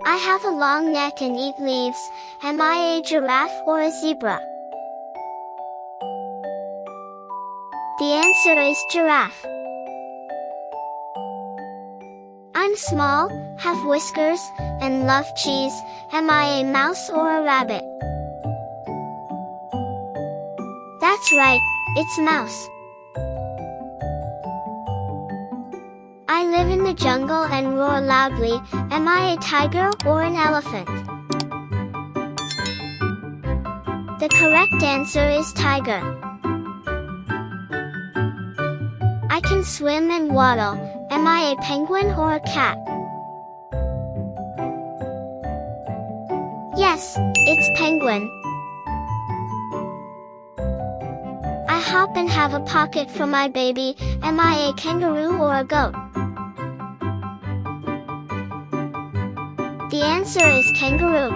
I have a long neck and eat leaves. Am I a giraffe or a zebra? The answer is giraffe. I'm small, have whiskers, and love cheese. Am I a mouse or a rabbit? That's right, it's mouse. I live in the jungle and roar loudly. Am I a tiger or an elephant? The correct answer is tiger. I can swim and waddle. Am I a penguin or a cat? Yes, it's penguin. I hop and have a pocket for my baby. Am I a kangaroo or a goat? The answer is kangaroo.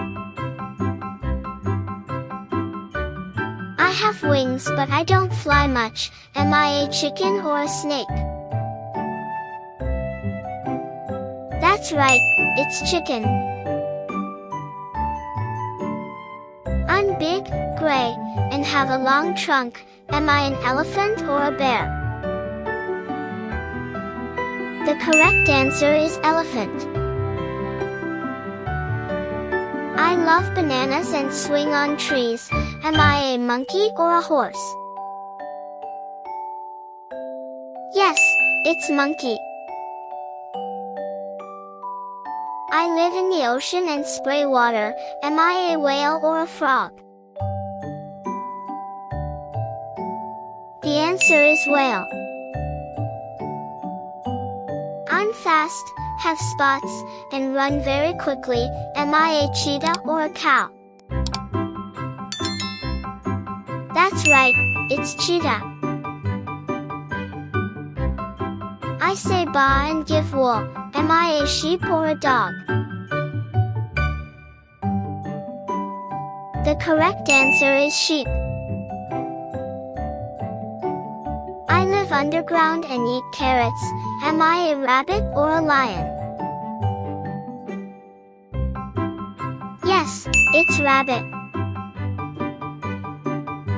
I have wings but I don't fly much. Am I a chicken or a snake? That's right, it's chicken. I'm big, gray, and have a long trunk. Am I an elephant or a bear? The correct answer is elephant. I love bananas and swing on trees. Am I a monkey or a horse? Yes, it's monkey. I live in the ocean and spray water. Am I a whale or a frog? The answer is whale. I'm fast, have spots, and run very quickly. Am I a cheetah or a cow? That's right, it's cheetah. I say baa and give wool. Am I a sheep or a dog? The correct answer is sheep. I live underground and eat carrots. Am I a rabbit or a lion? Yes, it's rabbit.